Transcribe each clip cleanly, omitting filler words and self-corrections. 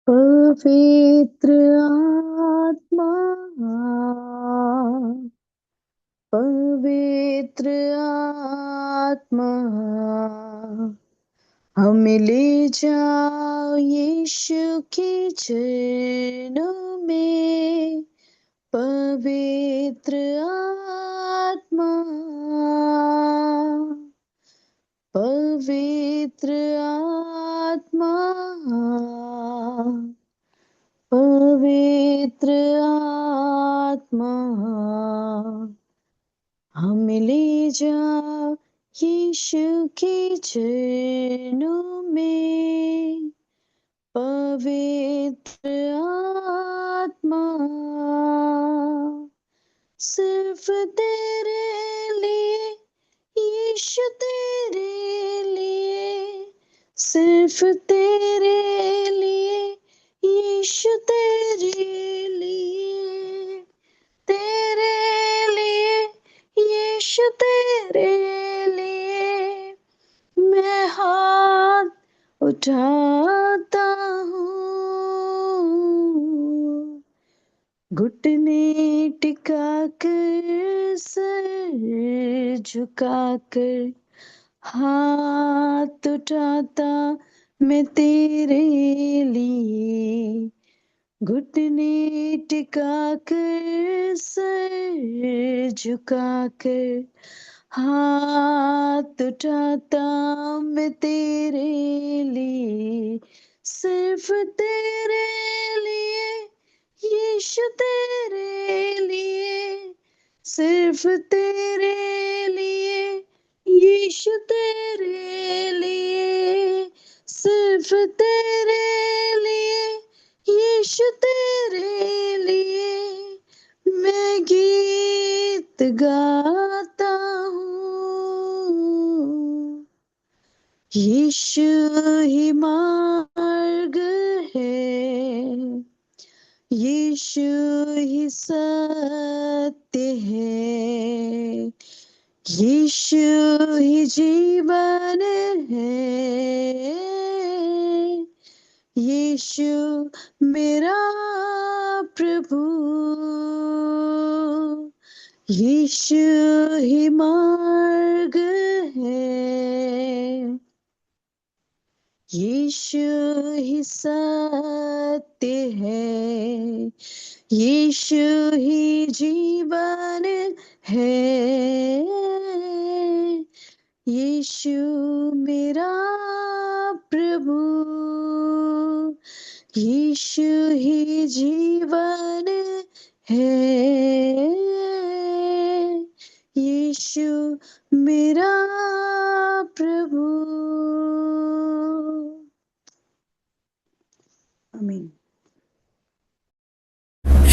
पवित्र आत्मा, पवित्र आत्मा, हमें ले जाओ यीशु के चरणों में। पवित्र आत्मा, पवित्र आत्मा, पवित्र आत्मा, हमें ले जाओ यीशु के चरणों में। पवित्र आत्मा, सिर्फ तेरे लिए यीशु, तेरे लिए, सिर्फ तेरे लिए यीशु, तेरे लिए, तेरे लिए यीशु, तेरे लिए मैं हाथ उठाता हूँ। घुटने टिका कर, सर झुका कर, हाथ उठाता मैं तेरे लिए। घुटने टिका कर, सर झुका कर, हाथ उठाता मैं तेरे लिए। सिर्फ तेरे लिए यीशु, तेरे लिए, सिर्फ तेरे लिए यीशु, तेरे लिए, सिर्फ तेरे लिए यीशु, तेरे लिए मैं गीत गाता हूँ। यीशु ही मार्ग है, यीशु ही सत्य है, यीशु ही जीवन है, यीशु मेरा प्रभु, यीशु ही मार्ग है, यीशु ही सत्य है, यीशु ही जीवन है, यीशु मेरा प्रभु, यीशु ही जीवन है, यीशु मेरा प्रभु। आमीन।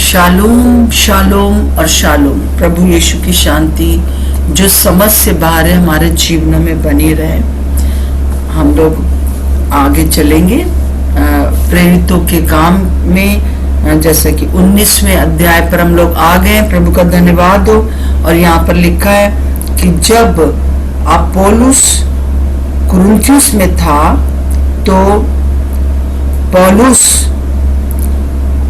शालोम, शालोम और शालोम। प्रभु यीशु की शांति जो समझ से बाहर है हमारे जीवनों में बनी रहे। हम लोग आगे चलेंगे प्रेरितों के काम में, जैसे कि 19वें अध्याय पर हम लोग आ गए। प्रभु का धन्यवाद हो। और यहाँ पर लिखा है कि जब अपोलोस कुरिन्थुस में था तो पौलुस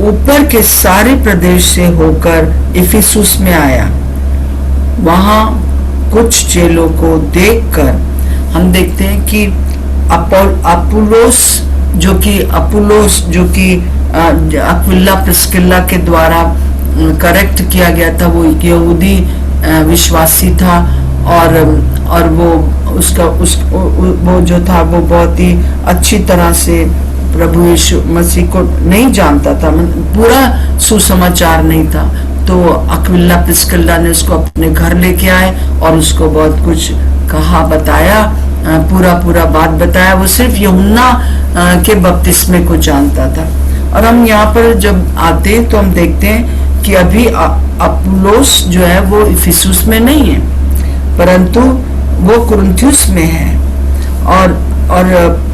ऊपर के सारे प्रदेश से होकर इफिसुस में आया। वहां कुछ चेलों को देखकर हम देखते हैं कि अपुल्लोस जो कि अक्विला प्रिस्किल्ला के द्वारा करेक्ट किया गया था, वो यहूदी विश्वासी था और वो जो था वो बहुत ही अच्छी तरह से प्रभु यीशु मसीह को नहीं जानता था, पूरा सुसमाचार नहीं था। तो अक्विला प्रिस्किल्ला ने उसको अपने घर लेके आए और उसको बहुत कुछ कहा, बताया, पूरा बात बताया। वो सिर्फ यूहन्ना के बपतिस्मे को जानता था। और हम यहाँ पर जब आते हैं तो हम देखते हैं कि अभी अपुल्लोस जो है वो इफिसुस में नहीं है, परंतु वो कुरिन्थुस में है। और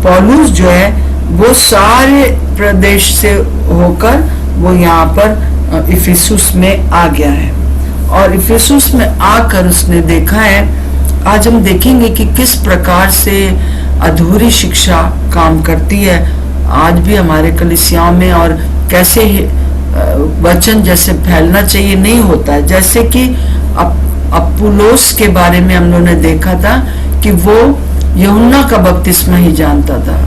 पौलुस जो है वो सारे प्रदेश से होकर वो यहाँ पर इफिसुस में आ गया है। और इफिसुस में आकर उसने देखा है, आज हम देखेंगे कि किस प्रकार से अधूरी शिक्षा काम करती है। आज भी हमारे कलीसियाओं में, और कैसे वचन जैसे फैलना चाहिए नहीं होता है। जैसे कि अपुल्लोस के बारे में हम लोगों ने देखा था कि वो यूहन्ना का बपतिस्मा ही जानता था,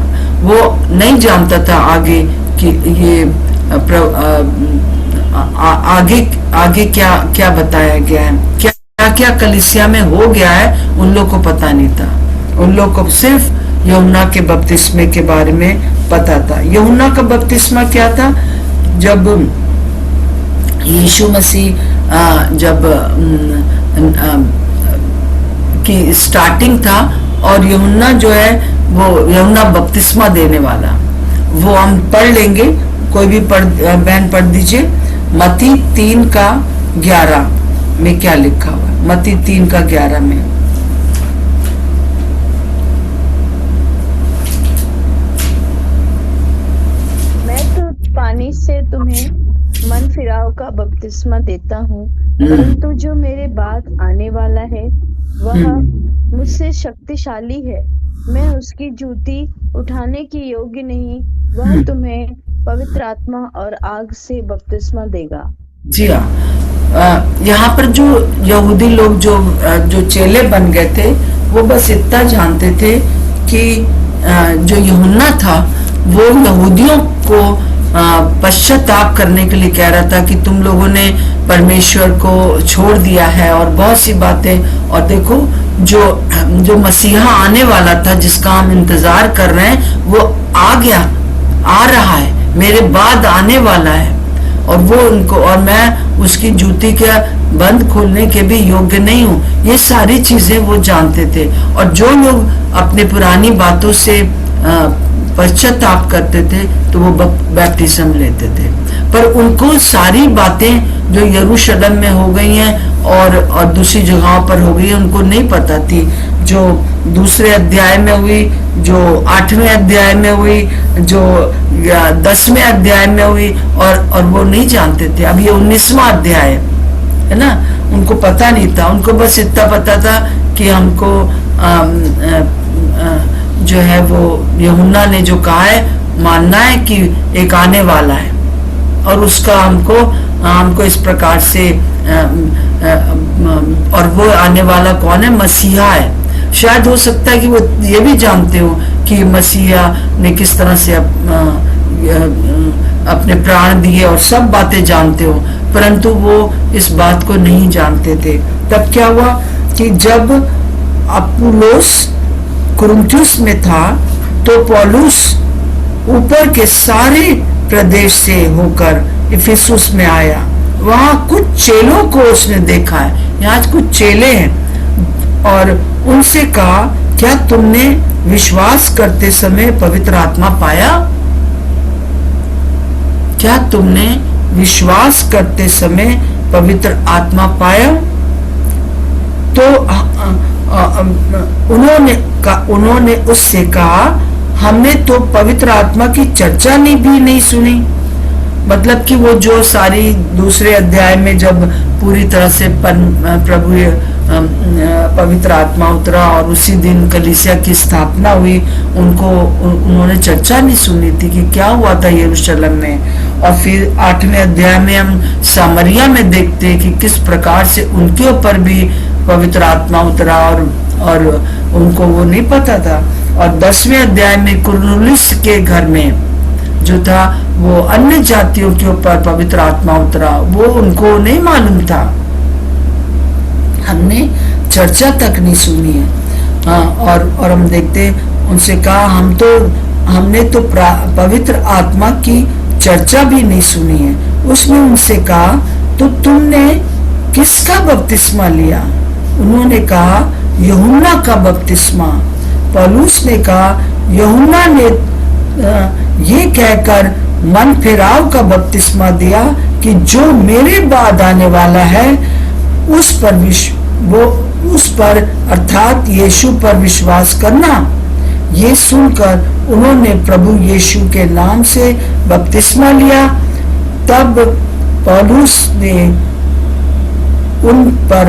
वो नहीं जानता था आगे कि ये आगे क्या क्या बताया गया है, क्या क्या कलीसिया में हो गया है, उन लोग को पता नहीं था। उन लोग को सिर्फ यूहन्ना के बपतिस्मे के बारे में पता था। यूहन्ना का बपतिस्मा क्या था? जब यीशु मसीह जब की स्टार्टिंग था, और यूहन्ना जो है वो यूहन्ना बपतिस्मा देने वाला, वो हम पढ़ लेंगे, कोई भी बहन पढ़ दीजिए। मत्ती 3:11 में क्या लिखा हुआ है? मत्ती 3:11 में मैं तो पानी से तुम्हें मन फिराव का बपतिस्मा देता हूँ, परंतु जो मेरे बाद आने वाला है वह मुझसे शक्तिशाली है, मैं उसकी जूती उठाने की योग्य नहीं, वह तुम्हें पवित्र आत्मा और आग से बपतिस्मा देगा। जी हाँ, यहाँ पर जो यहूदी लोग जो चेले बन गए थे, वो बस इतना जानते थे कि जो यूहन्ना था वो यहूदियों को पश्चाताप करने के लिए कह रहा था कि तुम लोगों ने परमेश्वर को छोड़ दिया है और बहुत सी बातें। और देखो जो मसीहा आने वाला था, जिसका हम इंतजार कर रहे हैं, वो आ रहा है, मेरे बाद आने वाला है, और वो उनको, और मैं उसकी जूती के बंद खोलने के भी योग्य नहीं हूँ। ये सारी चीजें वो जानते थे। और जो लोग अपने पुरानी बातों से पश्चाताप करते थे तो वो बैप्टिज्म लेते थे, पर उनको सारी बातें जो यरूशलेम में हो गई हैं और दूसरी जगहों पर हो गई है, उनको नहीं पता थी। जो दूसरे अध्याय में हुई, जो 8वें अध्याय में हुई, जो 10वें अध्याय में हुई, और वो नहीं जानते थे। अब ये 19वां अध्याय है ना, उनको पता नहीं था। उनको बस इतना पता था कि हमको जो है वो यूहन्ना ने जो कहा है मानना है कि एक आने वाला है, और उसका हमको इस प्रकार से और वो आने वाला कौन है? मसीहा है। शायद हो सकता है कि वो ये भी जानते हो कि मसीहा ने किस तरह से अपने प्राण दिए, और सब बातें जानते हो, परंतु वो इस बात को नहीं जानते थे। तब क्या हुआ कि जब अपुल्लोस कुरिन्थुस में था, तो पौलुस ऊपर के सारे प्रदेश से होकर इफिसुस में आया। वहां कुछ चेलों को उसने देखा है, यहाँ कुछ चेले हैं, और उनसे कहा, क्या तुमने विश्वास करते समय पवित्र आत्मा पाया? क्या तुमने विश्वास करते समय पवित्र आत्मा पाया? तो उन्होंने उससे कहा, हमने तो पवित्र आत्मा की चर्चा भी नहीं सुनी। मतलब कि वो जो सारी दूसरे अध्याय में जब पूरी तरह से प्रभु पवित्र आत्मा उतरा और उसी दिन कलीसिया की स्थापना हुई, उन्होंने चर्चा नहीं सुनी थी कि क्या हुआ था यरूशलेम में। और फिर 8वें अध्याय में हम सामरिया में देखते हैं कि किस प्रकार से उनके ऊपर भी पवित्र आत्मा उतरा, और उनको वो नहीं पता था। और 10वें अध्याय में कुरनेलियुस के घर में जो था, वो अन्य जातियों के ऊपर पवित्र आत्मा उतरा, वो उनको नहीं मालूम था, हमने चर्चा तक नहीं सुनी है। हाँ, और हम देखते, उनसे कहा, हमने तो पवित्र आत्मा की चर्चा भी नहीं सुनी है। उसने उनसे कहा, तो तुमने किसका बपतिस्मा लिया? उन्होंने कहा, यूहन्ना का बपतिस्मा। पौलुस ने कहा, यूहन्ना ने ये कहकर मन फिराव का बपतिस्मा दिया कि जो मेरे बाद आने वाला है उस पर अर्थात यीशु पर विश्वास करना। ये सुनकर उन्होंने प्रभु यीशु के नाम से बपतिस्मा लिया। तब पौलुस ने उन पर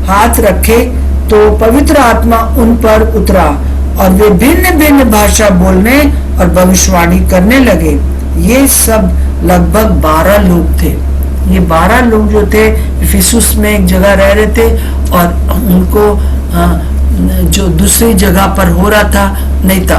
हाथ रखे तो पवित्र आत्मा उन पर उतरा, और वे भिन्न भिन्न भाषा बोलने और भविष्यवाणी करने लगे। ये सब लगभग 12 लोग थे। ये 12 लोग जो थे इफिसुस में एक जगह रह रहे थे, और उनको जो दूसरी जगह पर हो रहा था नहीं था।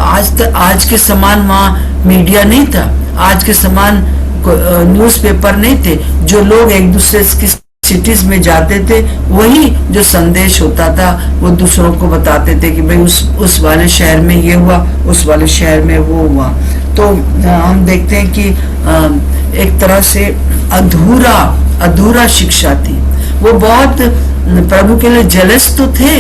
आज के समान वहाँ मीडिया नहीं था, आज के समान न्यूज़पेपर नहीं थे। जो लोग एक दूसरे की सिटीज में जाते थे, वही जो संदेश होता था वो दूसरों को बताते थे कि भाई उस वाले शहर में ये हुआ, उस वाले शहर में वो हुआ। तो हम देखते हैं कि एक तरह से अधूरा शिक्षा थी। वो बहुत प्रभु के लिए जेलस तो थे,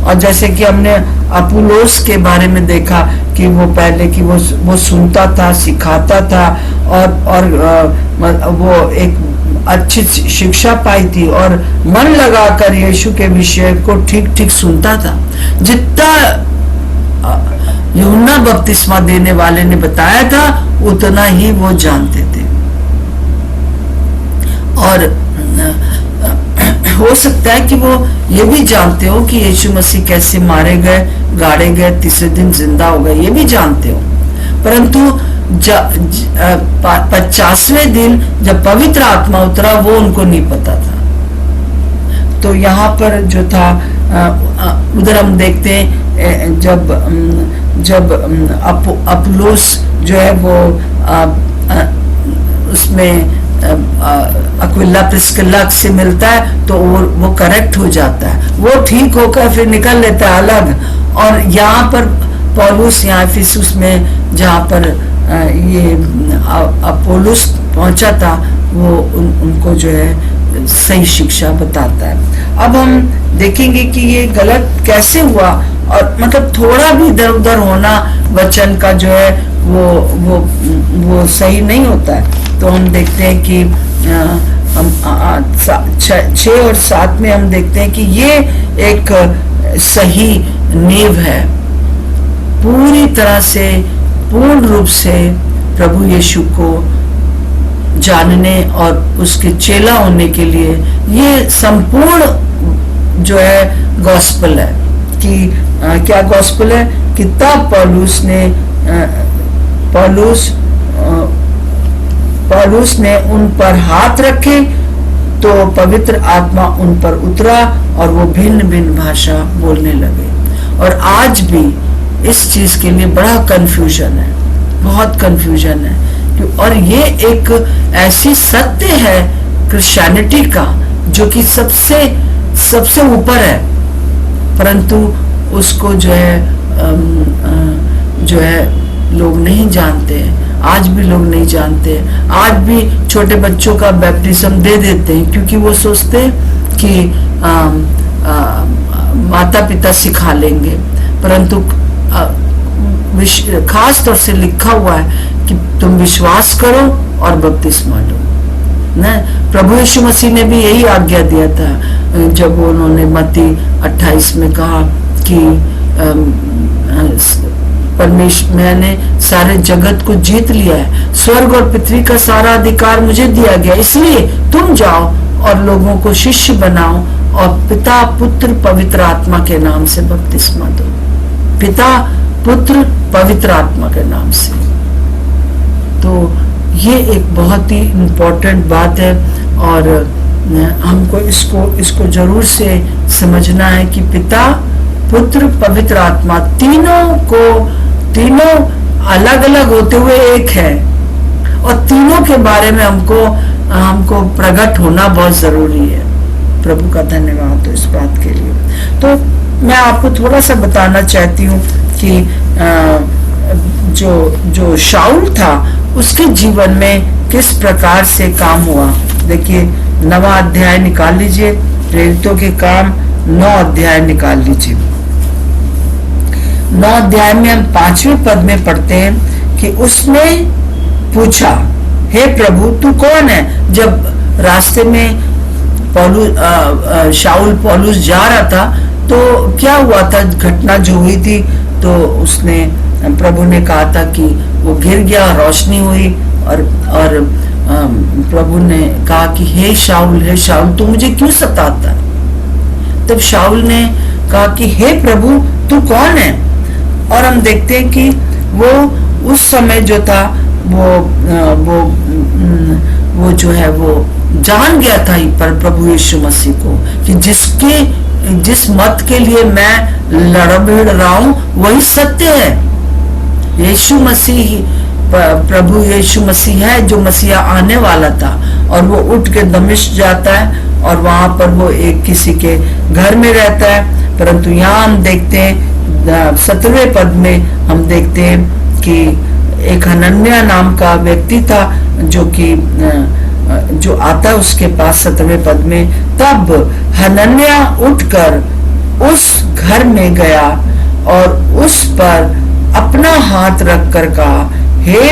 और जैसे कि हमने अपुलोस के बारे में देखा कि वो पहले कि वो सुनता था, सिखाता था, और वो एक अच्छी शिक्षा पाई थी और मन लगाकर यीशु के विषय को ठीक ठीक सुनता था। जितना यूहन्ना बपतिस्मा देने वाले ने बताया था उतना ही वो जानते थे। और हो सकता है कि वो ये भी जानते हो कि यीशु मसीह कैसे मारे गए, गाड़े गए, तीसरे दिन जिंदा हो गए, ये भी जानते हो। परंतु 50वें दिन जब पवित्र आत्मा उतरा वो उनको नहीं पता था। तो यहाँ पर जो था उधर हम देखते हैं जब अपुलोस जो है वो उसमें अक्विला प्रिस्किल्ला से मिलता है तो वो करेक्ट हो जाता है, वो ठीक होकर फिर निकल लेता है अलग। और यहाँ पर पौलुस यहाँ इफिसुस में जहाँ पर ये अपोलोस पहुंचा था वो उनको जो है सही शिक्षा बताता है। अब हम देखेंगे कि ये गलत कैसे हुआ, और मतलब थोड़ा भी इधर उधर होना वचन का जो है वो सही नहीं होता है। तो हम देखते हैं कि हम 6 और 7 में हम देखते हैं कि ये एक सही नींव है। पूरी तरह से पूर्ण रूप से प्रभु यीशु को जानने और उसके चेला होने के लिए ये संपूर्ण जो है गॉस्पेल है। कि क्या गॉस्पेल है कि तब पौलुस ने उन पर हाथ रखे तो पवित्र आत्मा उन पर उतरा और वो भिन्न भिन्न भाषा बोलने लगे। और आज भी इस चीज के लिए बड़ा कंफ्यूजन है, बहुत कंफ्यूजन है। और ये एक ऐसी सत्य है क्रिश्चियनिटी का जो कि सबसे ऊपर है, परंतु उसको जो है लोग नहीं जानते हैं। आज भी लोग नहीं जानते। आज भी छोटे बच्चों का बैप्टिज्म दे देते हैं क्योंकि वो सोचते हैं कि माता पिता सिखा लेंगे, परंतु खास तौर से लिखा हुआ है कि तुम विश्वास करो और बपतिस्मा लो। प्रभु यीशु मसीह ने भी यही आज्ञा दिया था जब उन्होंने मत्ती 28 में कहा कि परमेश्वर मैंने सारे जगत को जीत लिया है, स्वर्ग और पृथ्वी का सारा अधिकार मुझे दिया गया, इसलिए तुम जाओ और लोगों को शिष्य बनाओ और पिता पुत्र पवित्र आत्मा के नाम से बपतिस्मा दो। पिता पुत्र पवित्र आत्मा के नाम से। तो ये एक बहुत ही इम्पोर्टेंट बात है और हमको इसको जरूर से समझना है कि पिता पुत्र पवित्र आत्मा तीनों अलग अलग होते हुए एक है, और तीनों के बारे में हमको प्रकट होना बहुत जरूरी है। प्रभु का धन्यवाद हो इस बात के लिए। तो मैं आपको थोड़ा सा बताना चाहती हूँ कि जो शाऊल था उसके जीवन में किस प्रकार से काम हुआ। देखिए 9वां अध्याय निकाल लीजिए, प्रेरितों के काम 9 अध्याय निकाल लीजिए। 9 अध्याय में हम 5वें पद में पढ़ते हैं कि उसने पूछा, हे प्रभु तू कौन है। जब रास्ते में शाऊल पौलुस जा रहा था तो क्या हुआ था, घटना जो हुई थी, तो उसने प्रभु ने कहा था कि वो गिर गया, रोशनी हुई और प्रभु ने कहा कि हे शाऊल तू मुझे क्यों सताता। तब शाऊल ने कहा कि हे प्रभु तू कौन है। और हम देखते हैं कि वो उस समय जो था वो जो है वो जान गया था पर प्रभु यीशु मसीह को कि जिस मत के लिए मैं लड़ भिड़ रहा हूं वही सत्य है। यीशु मसीह प्रभु यीशु मसीह है जो मसीहा आने वाला था। और वो उठ के दमिश्क जाता है और वहां पर वो एक किसी के घर में रहता है। परंतु यहाँ हम देखते हैं 17वें पद में हम देखते हैं कि एक हनन्याह नाम का व्यक्ति था जो आता है उसके पास 17वें पद में। तब हनन्याह उठकर उस घर में गया और उस पर अपना हाथ रखकर कहा, हे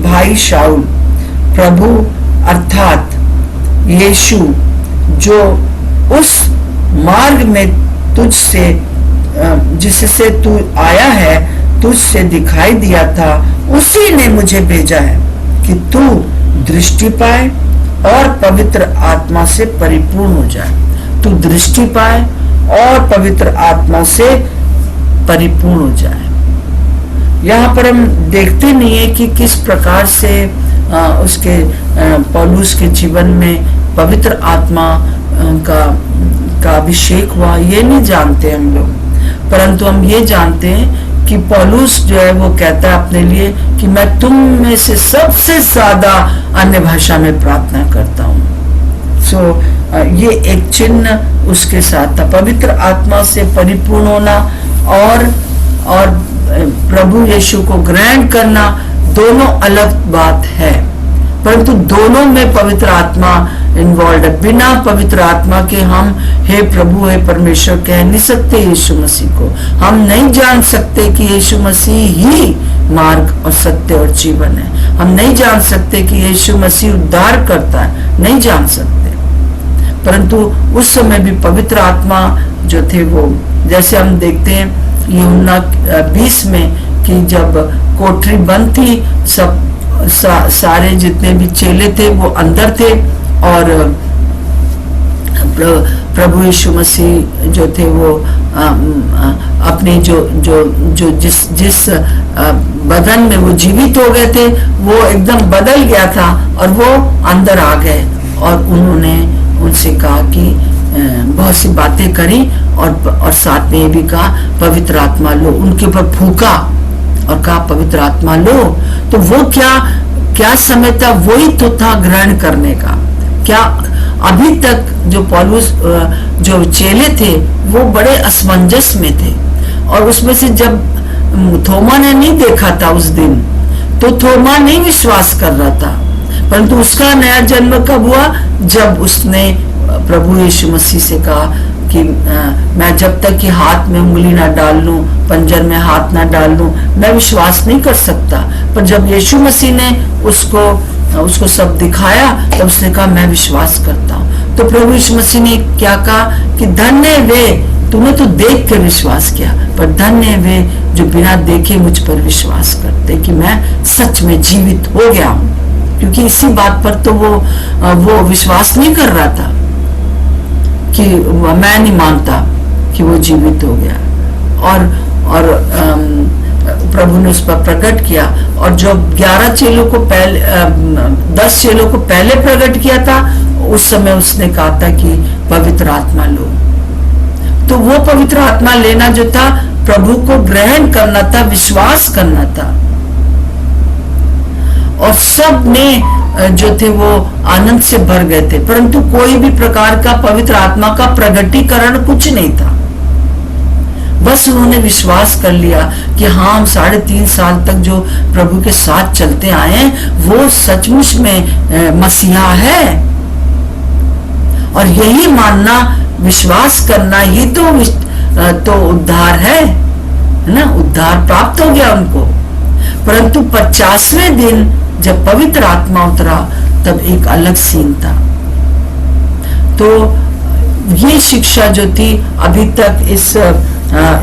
भाई शाऊल, प्रभु अर्थात यीशु जो उस मार्ग में तुझसे जिससे तू आया है तुझसे दिखाई दिया था, उसी ने मुझे भेजा है कि तू दृष्टि पाए और पवित्र आत्मा से परिपूर्ण हो जाए। तू दृष्टि पाए और पवित्र आत्मा से परिपूर्ण हो जाए। यहाँ पर हम देखते नहीं है कि किस प्रकार से उसके पौलुस के जीवन में पवित्र आत्मा का अभिषेक हुआ, ये नहीं जानते हम लोग। परंतु हम ये जानते हैं कि पौलुस जो है वो कहता है अपने लिए कि मैं तुम में से सबसे ज्यादा अन्य भाषा में प्रार्थना करता हूँ। ये एक चिन्ह उसके साथ था, पवित्र आत्मा से परिपूर्ण होना और प्रभु यीशु को ग्रहण करना दोनों अलग बात है। परंतु दोनों में पवित्र आत्मा इन्वॉल्व है। बिना पवित्र आत्मा के हम हे प्रभु हे परमेश्वर कह नहीं सकते। यीशु मसीह को हम नहीं जान सकते कि यीशु मसीह ही मार्ग और सत्य और जीवन है। हम नहीं जान सकते कि यीशु मसीह उद्धार करता है, नहीं जान सकते। परंतु उस समय भी पवित्र आत्मा जो थे वो, जैसे हम देखते हैं यूहन्ना 20 में कि जब कोठरी बंद थी, सब सारे जितने भी चेले थे वो अंदर थे और प्रभु यीशु मसीह जो थे वो अपने जो जिस बदन में वो जीवित हो गए थे वो एकदम बदल गया था और वो अंदर आ गए और उन्होंने उनसे कहा कि बहुत सी बातें करी और साथ में ये भी कहा पवित्र आत्मा लो। उनके ऊपर फूका और कहा पवित्र आत्मा लो। तो वो क्या समय था, वही तो था ग्रहण करने का। क्या अभी तक जो पौलुस जो चेले थे वो बड़े असमंजस में थे और उसमें से जब थोमा ने नहीं देखा था उस दिन तो थोमा नहीं विश्वास कर रहा था। परंतु उसका नया जन्म कब हुआ, जब उसने प्रभु यीशु मसीह से कहा कि मैं जब तक कि हाथ में उंगली ना डाल लूं, पंजर में हाथ ना डाल लूं, मैं विश्वास नहीं कर सकता। पर जब यीशु मसीह ने उसको सब दिखाया तब उसने कहा मैं विश्वास करता हूं। तो प्रभु यीशु मसीह ने क्या कहा कि धन्य वे, तूने तो देख कर विश्वास किया, पर धन्य वे जो बिना देखे मुझ पर विश्वास करते कि मैं सच में जीवित हो गया हूं। क्योंकि इसी बात पर तो वो विश्वास नहीं कर रहा था कि मैं नहीं मानता कि वो जीवित हो गया। और प्रभु ने उस पर प्रकट किया और जो 11 चेलों को पहले 10 चेलों को पहले प्रकट किया था उस समय उसने कहा था कि पवित्र आत्मा लो। तो वो पवित्र आत्मा लेना जो था प्रभु को ग्रहण करना था, विश्वास करना था। और सब ने जो थे वो आनंद से भर गए थे, परंतु कोई भी प्रकार का पवित्र आत्मा का प्रगटीकरण कुछ नहीं था। बस उन्होंने विश्वास कर लिया कि हाँ हम 3.5 साल तक जो प्रभु के साथ चलते आए हैं वो सचमुच में मसीहा है। और यही मानना, विश्वास करना ही तो उद्धार है ना। उद्धार प्राप्त हो गया उनको। परंतु 50वें दिन जब पवित्र आत्मा उतरा तब एक अलग सीन था। तो ये शिक्षा जो थी अभी तक इस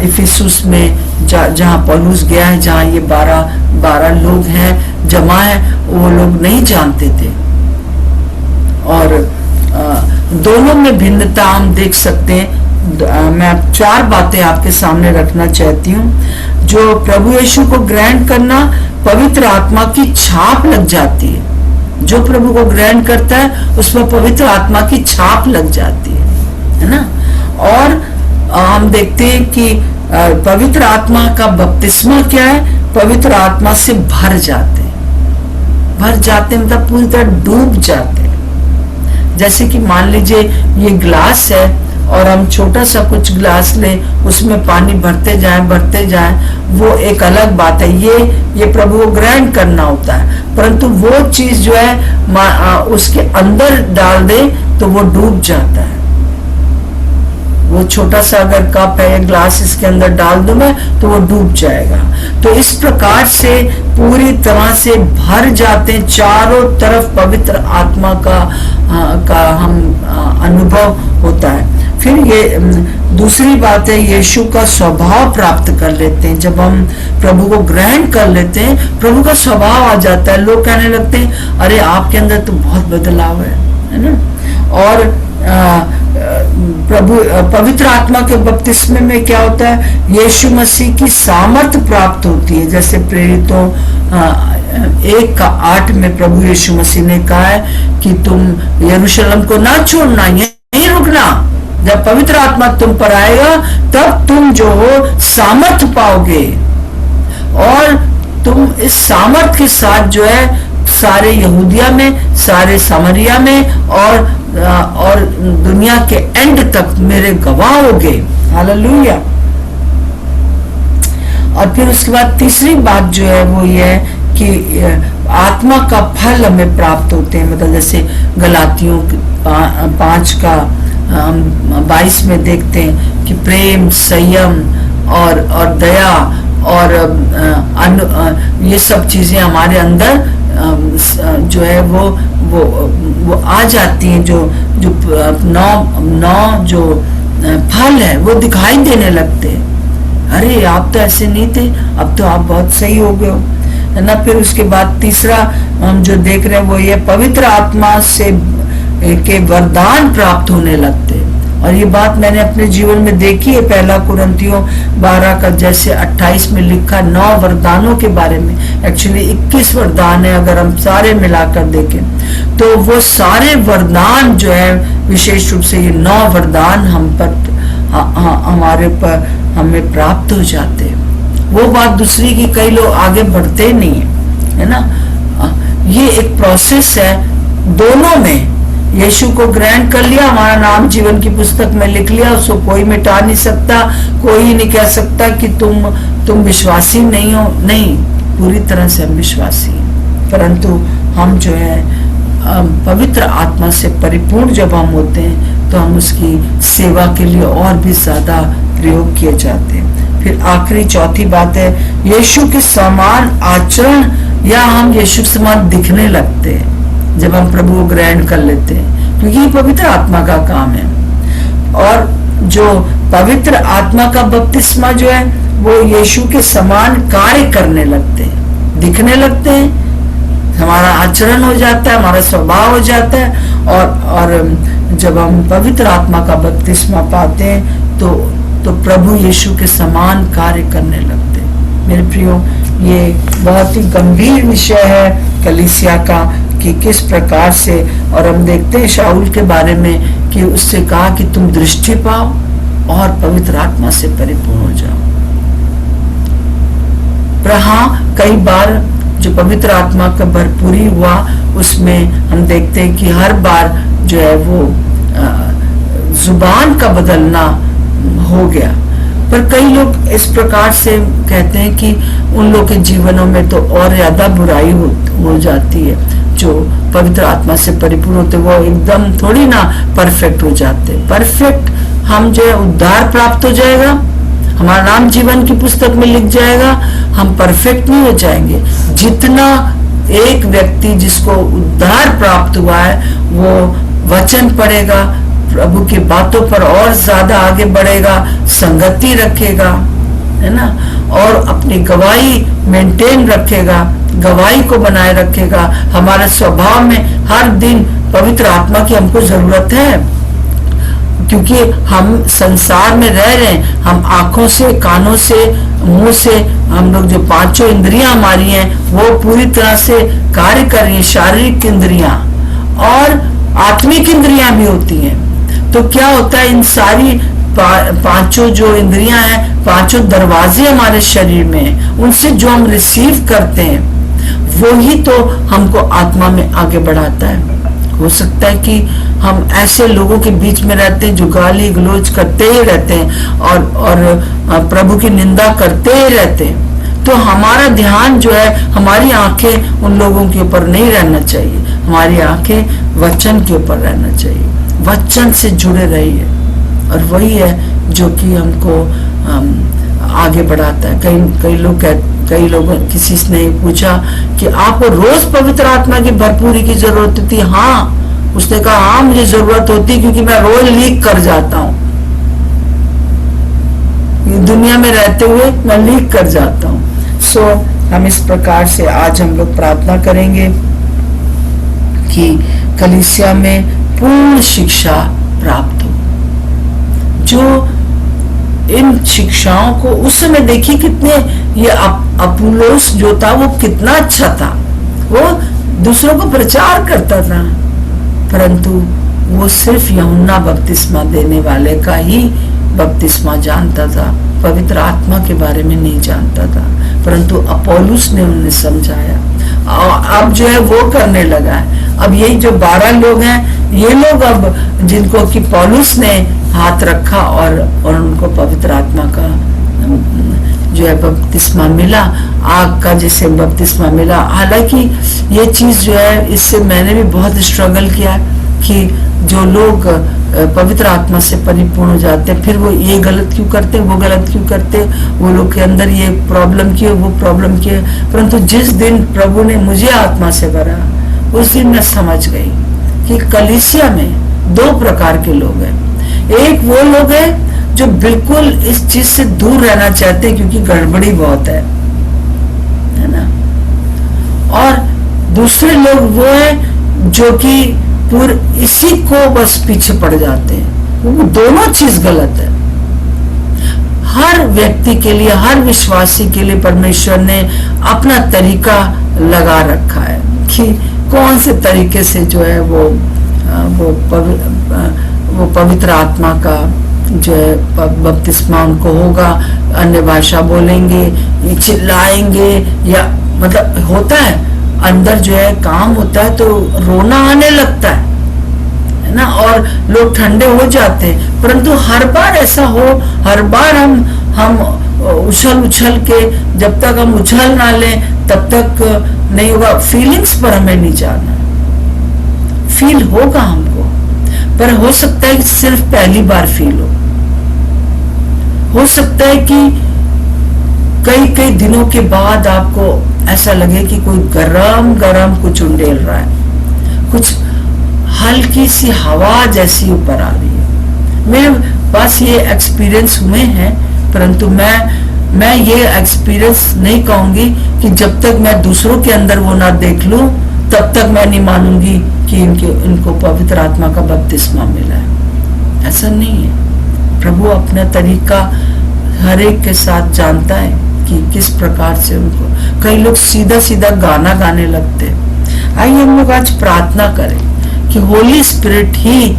इफिसुस में जहाँ पौलुस गया है, जहाँ ये 12 लोग हैं जमा है, वो लोग नहीं जानते थे। और दोनों में भिन्नता हम देख सकते हैं। मैं 4 बातें आपके सामने रखना चाहती हूँ। जो प्रभु यीशु को ग्रहण करना, पवित्र आत्मा की छाप लग जाती है। जो प्रभु को ग्रहण करता है उसमें पवित्र आत्मा की छाप लग जाती है ना। और हम देखते हैं कि पवित्र आत्मा का बपतिस्मा क्या है? पवित्र आत्मा से भर जाते मतलब पूरी तरह डूब जाते हैं। जैसे कि मान लीजिए ये ग्लास है और हम छोटा सा कुछ ग्लास लें, उसमें पानी भरते जाएं, वो एक अलग बात है। ये प्रभु को ग्रहण करना होता है, परंतु वो चीज जो है उसके अंदर डाल दे तो वो डूब जाता है। वो छोटा सा अगर कप है या ग्लास इसके अंदर डाल दूं मैं तो वो डूब जाएगा। तो इस प्रकार से पूरी तरह से भर जाते हैं, चारों तरफ पवित्र आत्मा का हम अनुभव होता है। फिर ये दूसरी बात है, यीशु का स्वभाव प्राप्त कर लेते हैं। जब हम प्रभु को ग्रहण कर लेते हैं, प्रभु का स्वभाव आ जाता है। लोग कहने लगते हैं अरे आपके अंदर तो बहुत बदलाव है ना। और प्रभु पवित्र आत्मा के बपतिस्मे में क्या होता है? यीशु मसीह की सामर्थ प्राप्त होती है। जैसे प्रेरितों 1:8 में प्रभु यीशु मसीह ने कहा है कि तुम यरूशलेम को ना छोड़ना, यहीं रुकना। जब पवित्र आत्मा तुम पर आएगा तब तुम जो हो सामर्थ पाओगे, और तुम इस सामर्थ के साथ जो है सारे यहूदिया में, सारे समरिया में और दुनिया के एंड तक मेरे गवाह होगे। हालेलुया। और फिर उसके बाद तीसरी बात जो है वो ये है कि आत्मा का फल हमें प्राप्त होते हैं। मतलब जैसे गलातियों 5:22 में देखते हैं कि प्रेम, संयम और दया और ये सब चीजें हमारे अंदर जो है वो आ जाती हैं। जो नौ जो फल है वो दिखाई देने लगते हैं। अरे आप तो ऐसे नहीं थे, अब तो आप बहुत सही हो गए हो, है ना। फिर उसके बाद तीसरा हम जो देख रहे हैं वो ये पवित्र आत्मा से के वरदान प्राप्त होने लगते हैं। और ये बात मैंने अपने जीवन में देखी है। 1 कुरिन्थियों 12 का जैसे 28 में लिखा 9 वरदानों के बारे में। एक्चुअली 21 वरदान है अगर हम सारे मिलाकर देखें तो। वो सारे वरदान जो है, विशेष रूप से ये 9 वरदान हम पर हमारे पर हमें प्राप्त हो जाते हैं। वो बात दूसरी की कई लोग आगे बढ़ते नहीं है ना। ये एक प्रोसेस है दोनों में। यीशु को ग्रहण कर लिया, हमारा नाम जीवन की पुस्तक में लिख लिया, उसको कोई मिटा नहीं सकता। कोई नहीं कह सकता कि तुम विश्वासी नहीं हो। नहीं, पूरी तरह से हम विश्वासी हैं। परंतु हम जो है पवित्र आत्मा से परिपूर्ण जब हम होते हैं तो हम उसकी सेवा के लिए और भी ज्यादा प्रयोग किए जाते हैं। फिर आखिरी चौथी बात है, यीशु के समान आचरण या हम यीशु के समान दिखने लगते हैं जब हम प्रभु को ग्रहण कर लेते हैं, क्योंकि ये पवित्र आत्मा का काम है। और जो पवित्र आत्मा का बपतिस्मा जो है वो यीशु के समान कार्य करने लगते हैं, दिखने लगते हैं। हमारा आचरण हो जाता है, हमारा स्वभाव हो जाता है। और जब हम पवित्र आत्मा का बपतिस्मा पाते हैं तो प्रभु यीशु के समान कार्य करने लगते हैं। मेरे प्रियो, ये बहुत ही गंभीर विषय है कलीसिया का कि किस प्रकार से। और हम देखते हैं शाऊल के बारे में कि उससे कहा कि तुम दृष्टि पाओ और पवित्र आत्मा से परिपूर्ण हो जाओ। पर हाँ, कई बार जो पवित्र आत्मा का भरपूरी हुआ उसमें हम देखते हैं कि हर बार जो है वो जुबान का बदलना हो गया। पर कई लोग इस प्रकार से कहते हैं कि उन लोग के जीवनों में तो और ज्यादा बुराई हो जाती है। जो पवित्र आत्मा से परिपूर्ण होते वो एकदम थोड़ी ना परफेक्ट हो जाते। परफेक्ट हम जो है उद्धार प्राप्त हो जाएगा, हमारा नाम जीवन की पुस्तक में लिख जाएगा, हम परफेक्ट नहीं हो जाएंगे। जितना एक व्यक्ति जिसको उद्धार प्राप्त हुआ है वो वचन पढ़ेगा, प्रभु की बातों पर और ज्यादा आगे बढ़ेगा, संगति रखेगा, है ना, और अपनी गवाही मेंटेन रखेगा, गवाही को बनाए रखेगा। हमारे स्वभाव में हर दिन पवित्र आत्मा की हमको जरूरत है, क्योंकि हम संसार में रह रहे हैं, हम आंखों से, कानों से, मुंह से, हम लोग जो पांचों इंद्रियां हमारी हैं वो पूरी तरह से कार्य कर रही हैं, शारीरिक इंद्रियां और आत्मिक इंद्रियां भी होती हैं। तो क्या होता है, इन सारी पांचों जो इंद्रियां हैं, पांचों दरवाजे हमारे शरीर में हैं, उनसे जो हम रिसीव करते हैं वो ही तो हमको आत्मा में आगे बढ़ाता है। हो सकता है कि हम ऐसे लोगों के बीच में रहते हैं जो गाली गलौज करते ही रहते हैं और प्रभु की निंदा करते ही रहते हैं, तो हमारा ध्यान जो है, हमारी आंखें उन लोगों के ऊपर नहीं रहना चाहिए, हमारी आंखें वचन के ऊपर रहना चाहिए। वचन से जुड़े रहिए, और वही है जो कि हमको आगे बढ़ाता है। कई लोग किसी ने पूछा कि आपको रोज पवित्र आत्मा की भरपूरी की जरूरत होती है? हाँ, उसने कहा हाँ मुझे जरूरत होती, क्योंकि मैं रोज लीक कर जाता हूँ, दुनिया में रहते हुए मैं लीक कर जाता हूँ। सो हम इस प्रकार से आज हम लोग प्रार्थना करेंगे कि कलीसिया में पूर्ण शिक्षा प्राप्त हो। जो इन शिक्षाओं को उस समय देखिए कितने, ये अपुल्लोस जो था वो कितना अच्छा था, वो दूसरों को प्रचार करता था, परंतु वो सिर्फ यूहन्ना बपतिस्मा देने वाले का ही बपतिस्मा जानता था, पवित्र आत्मा के बारे में नहीं जानता था। परंतु अपोलोस ने उन्हें समझाया, अब जो है वो करने लगा है। अब यही जो 12 लोग हैं, ये लोग अब जिनको कि पौलुस ने हाथ रखा और उनको पवित्र आत्मा का जो है बपतिस्मा मिला, आग का जैसे बपतिस्मा मिला। हालांकि ये चीज जो है, इससे मैंने भी बहुत स्ट्रगल किया कि जो लोग पवित्र आत्मा से परिपूर्ण हो जाते हैं, फिर वो ये गलत क्यों करते, वो गलत क्यों करते, वो लोग के अंदर ये प्रॉब्लम की है, वो प्रॉब्लम की है। परंतु जिस दिन प्रभु ने मुझे आत्मा से भरा, उस दिन मैं समझ गई कि कलीसिया में 2 प्रकार के लोग हैं। एक वो लोग हैं जो बिल्कुल इस चीज से दूर रहना चाहते हैं क्योंकि गड़बड़ी बहुत है ना, और दूसरे लोग वो हैं जो कि पूरे इसी को बस पीछे पड़ जाते हैं। वो दोनों चीज गलत है। हर व्यक्ति के लिए, हर विश्वासी के लिए परमेश्वर ने अपना तरीका लगा रखा है कि कौन से तरीके से जो है वो पवित्र आत्मा का जो है बपतिस्मा उनको होगा। अन्य भाषा बोलेंगे, चिल्लाएंगे, या मतलब होता है अंदर जो है काम होता है तो रोना आने लगता है ना, और लोग ठंडे हो जाते हैं। परंतु हर बार ऐसा हो, हर बार हम उछल के, जब तक हम उछल ना लें तब तक नहीं होगा। फीलिंग्स पर हमें नहीं जाना, फील होगा हमको, पर हो सकता है कि सिर्फ पहली बार फील हो सकता है कि कई दिनों के बाद आपको ऐसा लगे कि कोई गरम गरम कुछ उंडेल रहा है, कुछ हल्की सी हवा जैसी ऊपर आ रही है। मेरे पास ये एक्सपीरियंस हुए हैं, परंतु मैं ये एक्सपीरियंस नहीं कहूंगी कि जब तक मैं दूसरों के अंदर वो ना देख लूं तब तक मैं नहीं मानूंगी कि इनको पवित्र आत्मा का बपतिस्मा मिला है। ऐसा नहीं है। प्रभु अपना तरीका हर एक के साथ जानता है कि किस प्रकार से उनको, कई लोग सीधा सीधा गाना गाने लगते हैं। आइए हम लोग आज प्रार्थना करें कि होली स्पिरिट ही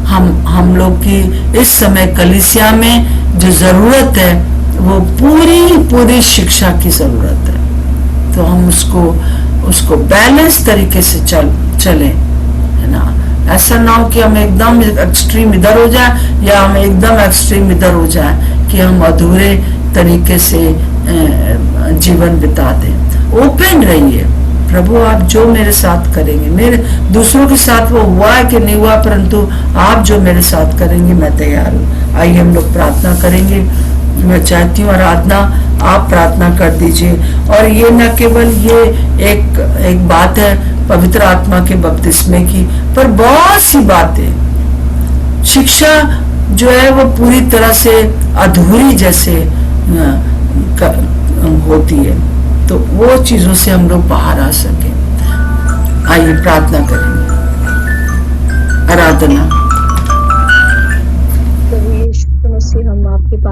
हम लोग की इस समय कलीसिया में जो जरूरत है वो पूरी शिक्षा की जरूरत है। तो हम उसको बैलेंस तरीके से चले, है ना। ऐसा ना हो कि हम एकदम एक्सट्रीम इधर हो जाए या हम एकदम एक्सट्रीम इधर हो जाए कि हम अधूरे तरीके से जीवन बिता दें। ओपन रहिए, प्रभु आप जो मेरे साथ करेंगे, मेरे दूसरों के साथ वो हुआ है कि नहीं हुआ, परंतु आप जो मेरे साथ करेंगे मैं तैयार हूँ। आइए हम लोग प्रार्थना करेंगे। मैं चाहती हूँ आराधना आप प्रार्थना कर दीजिए। और ये न केवल ये एक बात है पवित्र आत्मा के बपतिस्मे की, पर बहुत सी बातें, शिक्षा जो है वो पूरी तरह से अधूरी जैसे होती है, तो वो चीजों से हम लोग बाहर आ सके। आइए प्रार्थना करेंगे। आराधना।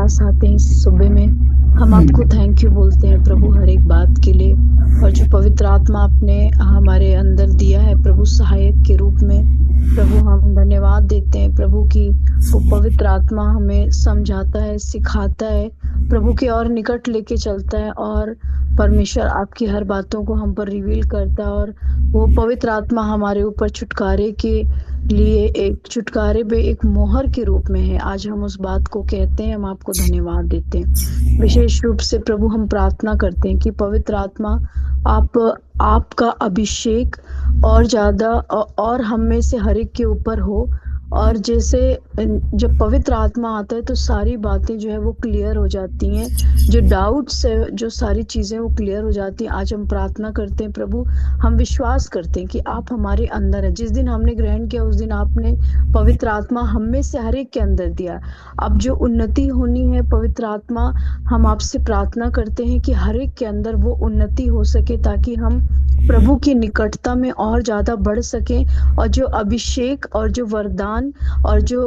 पास आते हैं इस सुबह में, हम आपको थैंक यू बोलते हैं प्रभु हर एक बात के लिए, और जो पवित्र आत्मा आपने हमारे अंदर दिया है प्रभु सहायक के रूप में, प्रभु हम धन्यवाद देते हैं प्रभु की वो पवित्र आत्मा हमें समझाता है, सिखाता है, प्रभु के और निकट लेके चलता है, और परमेश्वर आपकी हर बातों को हम पर रिवील करता है, और वो पवित्र आत्मा हमारे ऊपर छुटकारे के लिए एक छुटकारे पे एक मोहर के रूप में है। आज हम उस बात को कहते हैं, हम आपको धन्यवाद देते हैं। विशेष रूप से प्रभु हम प्रार्थना करते हैं कि पवित्र आत्मा आपका अभिषेक और ज्यादा और हम में से हर एक के ऊपर हो, और जैसे जब पवित्र आत्मा आता है तो सारी बातें जो है वो क्लियर हो जाती हैं, जो डाउट्स है, जो सारी चीजें वो क्लियर हो जाती हैं। आज हम प्रार्थना करते हैं प्रभु, हम विश्वास करते हैं कि आप हमारे अंदर है। जिस दिन हमने ग्रहण किया उस दिन आपने पवित्र आत्मा हम में से हर एक के अंदर दिया। अब जो उन्नति होनी है पवित्र आत्मा, हम आपसे प्रार्थना करते हैं कि हर एक के अंदर वो उन्नति हो सके, ताकि हम प्रभु की निकटता में और ज्यादा बढ़ सके, और जो अभिषेक और जो वरदान और जो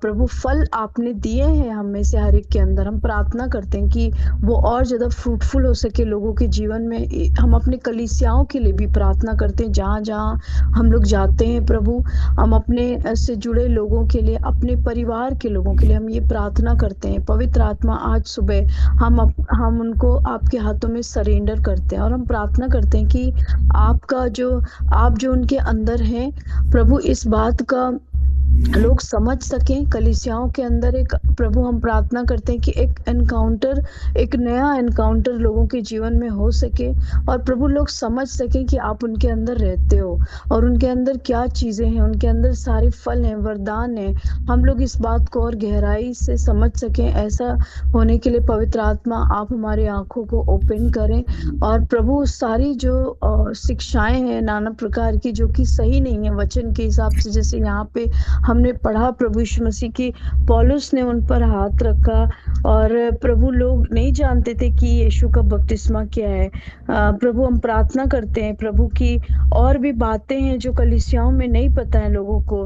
प्रभु फल आपने दिए हैं हम में से हर एक के अंदर, हम प्रार्थना करते हैं कि वो और ज्यादा फ्रूटफुल हो सके लोगों के जीवन में। हम अपने कलीसियाओं के लिए भी प्रार्थना करते हैं, जहाँ जहाँ हम लोग जाते हैं प्रभु, हम अपने से जुड़े लोगों के लिए, अपने परिवार के लोगों के लिए हम ये प्रार्थना करते हैं। पवित्र आत्मा आज सुबह हम उनको आपके हाथों में सरेंडर करते हैं, और हम प्रार्थना करते हैं कि आप जो उनके अंदर हैं प्रभु, इस बात का लोग समझ सकें। कलीसियाओं के अंदर एक प्रभु हम प्रार्थना करते हैं कि एक नया एनकाउंटर लोगों के जीवन में हो सके, और प्रभु लोग समझ सकें कि आप उनके अंदर रहते हो और उनके अंदर क्या चीजें हैं, उनके अंदर सारे फल हैं, वरदान हैं। हम लोग इस बात को और गहराई से समझ सकें। ऐसा होने के लिए पवित्र आत्मा आप हमारी आंखों को ओपन करें, और प्रभु सारी जो शिक्षाएं हैं नाना प्रकार की जो कि सही नहीं है वचन के हिसाब से, जैसे यहाँ पे हमने पढ़ा प्रभु यीशु मसीह की पौलुस ने उन पर हाथ रखा, और प्रभु लोग नहीं जानते थे कि यीशु का बपतिस्मा क्या है। प्रभु हम प्रार्थना करते हैं प्रभु की और भी बातें हैं जो कलीसियाओं में नहीं पता है लोगों को,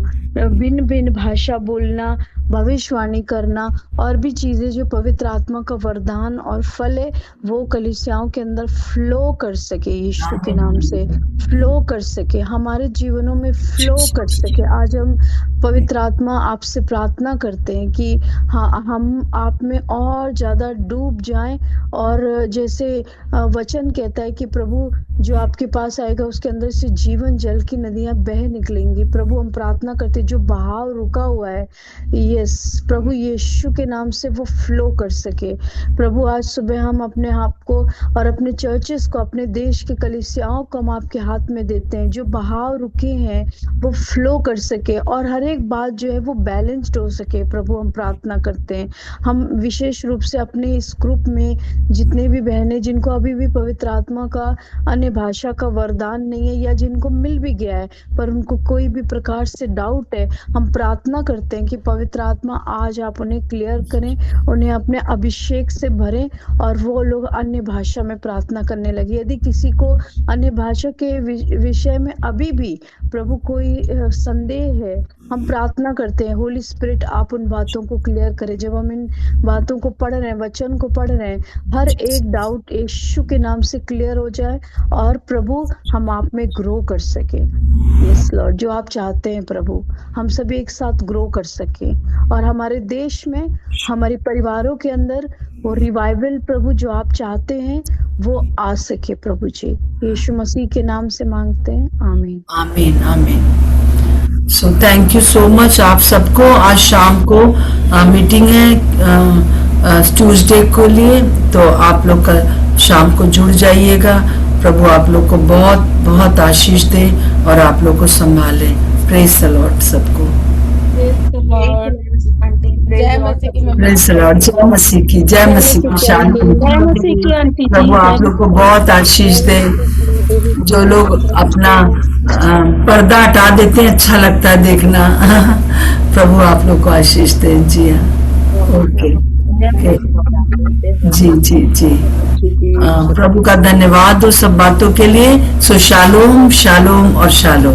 भिन्न भिन्न भाषा बोलना, भविष्यवाणी करना, और भी चीजें जो पवित्र आत्मा का वरदान और फल है वो कलीसियाओं के अंदर फ्लो कर सके, यीशु के नाम से फ्लो कर सके, हमारे जीवनों में फ्लो कर सके। आज हम पवित्र आत्मा आपसे प्रार्थना करते हैं कि हाँ, हम आप में और ज्यादा डूब जाएं, और जैसे वचन कहता है कि प्रभु जो आपके पास आएगा उसके अंदर से जीवन जल की नदियां बह निकलेंगी। प्रभु हम प्रार्थना करते हैं जो बहाव रुका हुआ है, यस प्रभु यीशु के नाम से वो फ्लो कर सके। प्रभु आज सुबह हम अपने आप को और अपने चर्चेस को, अपने देश के कलीसियाओं को हम आपके हाथ में देते हैं, जो बहाव रुके हैं वो फ्लो कर सके, और हर एक बात जो है वो बैलेंस्ड हो सके। प्रभु हम प्रार्थना करते हैं। हम विशेष रूप से अपने इस ग्रुप में जितने भी बहनें जिनको अभी भी पवित्र आत्मा का अन्य भाषा का वरदान नहीं है, या जिनको मिल भी गया है पर उनको कोई भी प्रकार से डाउट है, हम प्रार्थना करते हैं कि पवित्र आत्मा आज आप उन्हें क्लियर करें, उन्हें अपने अभिषेक से भरें, और वो लोग अन्य भाषा में प्रार्थना करने लगे। यदि किसी को अन्य भाषा के विषय में अभी भी प्रभु कोई संदेह है, हम प्रार्थना करते हैं होली स्पिरिट आप उन बातों को क्लियर करें। जब हम इन बातों को पढ़ रहे हैं, वचन को पढ़ रहे हैं, हर एक डाउट यीशु के नाम से क्लियर हो जाए, और प्रभु हम आप में ग्रो कर सके। यस लॉर्ड, जो आप चाहते हैं प्रभु, हम सभी एक साथ ग्रो कर सके, और हमारे देश में, हमारे परिवारों के अंदर वो रिवाइवल प्रभु जो आप चाहते हैं वो आ सके। प्रभु जी यीशु मसीह के नाम से मांगते हैं, आमीन आमीन आमीन। So thank you so much आप सबको। आज शाम को मीटिंग है ट्यूसडे को लिए, तो आप लोग का शाम को जुड़ जाइएगा। प्रभु आप लोग को बहुत बहुत आशीष दे और आप लोग को संभाले। प्रेज द लॉर्ड सबको। जय मसीह की प्रेज द लॉर्ड। जय मसीह की, जय मसीह की शांति। प्रभु आप लोग को बहुत आशीष दे। जो लोग अपना पर्दा हटा देते हैं, अच्छा लगता है देखना। प्रभु आप लोग को आशीष दे। जी हाँ, ओके जी जी जी। प्रभु का धन्यवाद हो सब बातों के लिए। सो शालोम शालोम और शालोम।